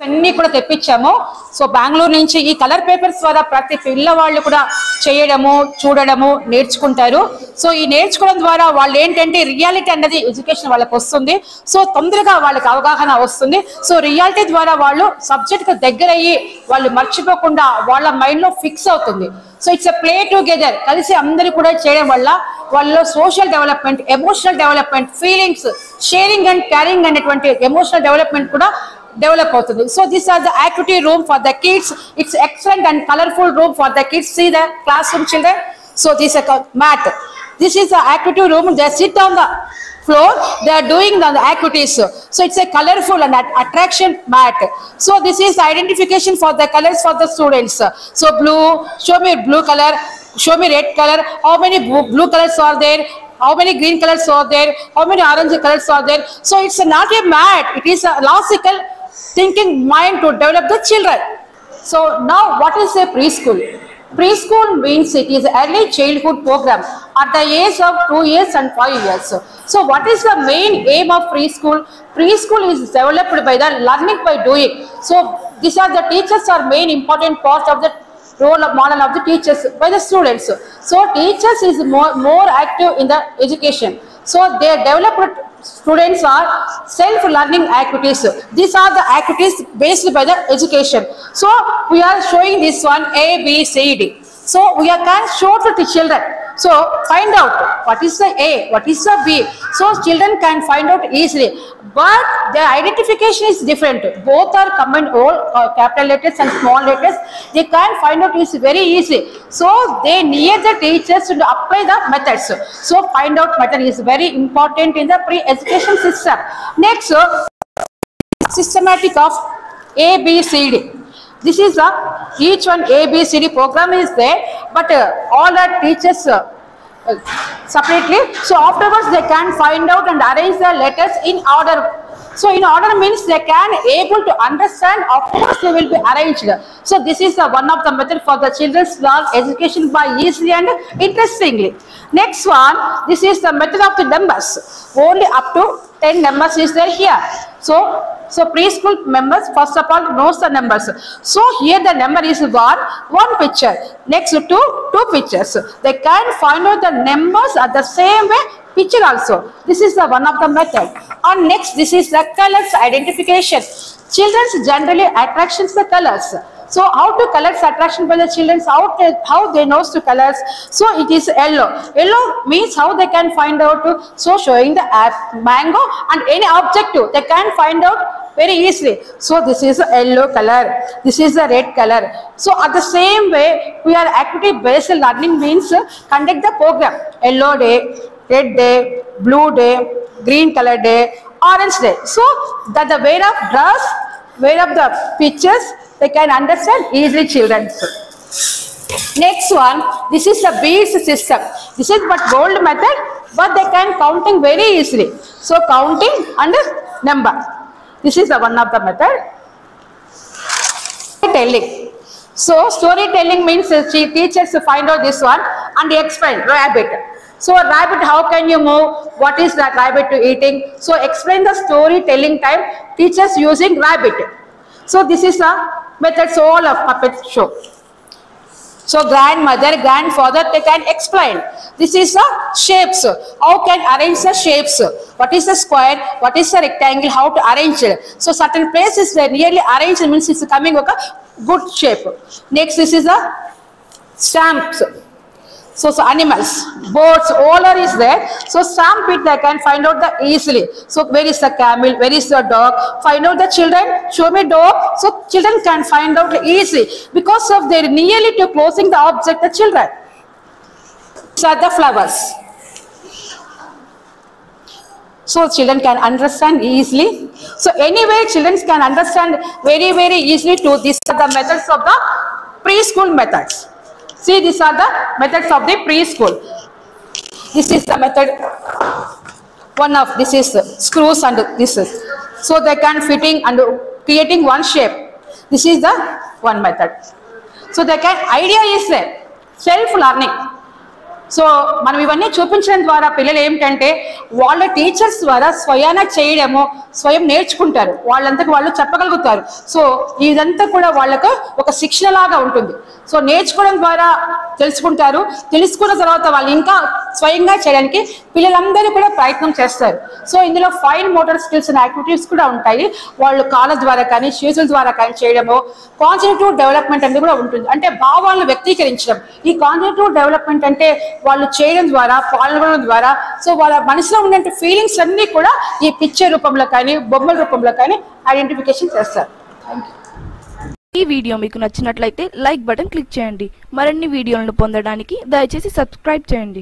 అన్ని కూడా తెప్పించాము. సో బెంగళూరు నుంచి ఈ కలర్ పేపర్స్ ద్వారా ప్రతి పిల్లవాళ్ళు కూడా చేయడము, చూడడము, నేర్చుకుంటారు. సో ఈ నేర్చుకోవడం ద్వారా వాళ్ళు ఏంటంటే రియాలిటీ అన్నది ఎడ్యుకేషన్ వాళ్ళకి వస్తుంది. సో తొందరగా వాళ్ళకి అవగాహన వస్తుంది. సో రియాలిటీ ద్వారా వాళ్ళు సబ్జెక్ట్కి దగ్గర అయ్యి వాళ్ళు మర్చిపోకుండా వాళ్ళ మైండ్లో ఫిక్స్ అవుతుంది. So it's a play together, కలిసి అందరూ కూడా చేయడం వల్ల వాళ్ళలో social development, emotional development, feelings, sharing and carrying అనేటువంటి ఎమోషనల్ డెవలప్మెంట్ కూడా డెవలప్ అవుతుంది. So these are the activity room for the kids. It's excellent and colorful room for the kids. See the classroom children. So this is a mat. This is the activity room. They sit on the floor. They are doing the activities. So it's a colorful and attraction mat. So this is identification for the colors for the students. So blue, show me blue color, show me red color. How many blue colors are there? How many green colors are there? How many orange colors are there? So it's not a mat. It is a logical thinking mind to develop the children. So now what is a preschool? Preschool means it is early childhood program at the age of 2 years and 5 years. So what is the main aim of preschool? Preschool is developed by the learning by doing. So these are the teachers are main important part of the role of model of the teachers by the students. So teachers is more active in the education. So they developed students are self-learning activities. These are the activities based by the education. So we are showing this one A, B, C, D. So we can show to the children. So find out what is the A, what is the B. So children can find out easily. But their identification is different. Both are common all capital letters and small letters. They can find out is very easy. So they need the teachers to apply the methods. So find out method is very important in the pre-education system. Next, systematic of A, B, C, D. This is the each one A, B, C, D program is there, but all the teachers separately. So afterwards they can find out and arrange the letters in order. So in order means they can able to understand. Of course they will be arranged. So this is the one of the method for the children's learn education by easily and interestingly. Next one, this is the method of the numbers. Only up to 10 numbers is there here. So preschool members first of all knows the numbers. So here the number is one picture. Next two pictures. They can find out the numbers at the same way picture also. This is the one of the method. And next this is the colors identification. Children's generally attractions the colors. So how to colors attraction by the children, how they knows to colors. So it is yellow. Yellow means how they can find out. So showing the mango and any object they can find out very easily. So this is a yellow color. This is the red color. So at the same way we are activity based learning means conduct the program. Yellow day, red day, blue day, green color day, orange day. So that the way of dress, way of the pictures they can understand easily children. Next one, this is the beads system. This is but bold method, but they can counting very easily. So counting and number. This is the one of the method. Storytelling. So storytelling means teachers find out this one and they explain rabbit. So rabbit, how can you move? What is that rabbit to eating? So explain the storytelling time. Teachers using rabbit. So this is a method. So all of puppet show. So grandmother, grandfather, they can explain. This is the shapes. How can arrange the shapes? What is the square? What is the rectangle? How to arrange it? So certain places they nearly arranged means it's coming a good shape. Next, this is the stamps. So animals, birds, all are is there. So stamp it they can find out the easily. So where is the camel? Where is the dog? Find out the children. Show me dog. So children can find out easily because of their nearly to closing the object. The children. These are the flowers. So children can understand easily. So anyway, children can understand very easily to these are the methods of the preschool methods. See, these are the methods of the preschool. This is the method. One of this is screws and this is. So they can fitting and creating one shape. This is the one method. So they can idea is self-learning. So మనం ఇవన్నీ చూపించడం ద్వారా పిల్లలు ఏమిటంటే వాళ్ళ teachers ద్వారా స్వయాన చేయడము, స్వయం నేర్చుకుంటారు, వాళ్ళంతకు వాళ్ళు చెప్పగలుగుతారు. సో ఇదంతా కూడా వాళ్ళకు ఒక శిక్షణ లాగా ఉంటుంది. సో నేర్చుకోవడం ద్వారా తెలుసుకుంటారు, తెలుసుకున్న తర్వాత వాళ్ళు ఇంకా స్వయంగా చేయడానికి పిల్లలందరూ కూడా ప్రయత్నం చేస్తారు. సో ఇందులో fine motor skills and activities కూడా ఉంటాయి. వాళ్ళు కాళ్ళ ద్వారా కానీ షూజుల ద్వారా కానీ చేయడము. కాగ్నిటివ్ డెవలప్మెంట్ అనేది కూడా ఉంటుంది, అంటే భావాలను వ్యక్తీకరించడం. ఈ కాగ్నిటివ్ డెవలప్మెంట్ అంటే వాళ్ళు చేయడం ద్వారా, పాల్గొనడం ద్వారా సో వాళ్ళ మనసులో ఉన్న ఫీలింగ్స్ అన్ని కూడా ఈ పిక్చర్ రూపంలో కానీ బొమ్మల రూపంలో కానీ ఐడెంటిఫికేషన్ చేస్తారు. ఈ వీడియో మీకు నచ్చినట్లయితే లైక్ బటన్ క్లిక్ చేయండి. మరిన్ని వీడియోలను పొందడానికి దయచేసి సబ్స్క్రైబ్ చేయండి.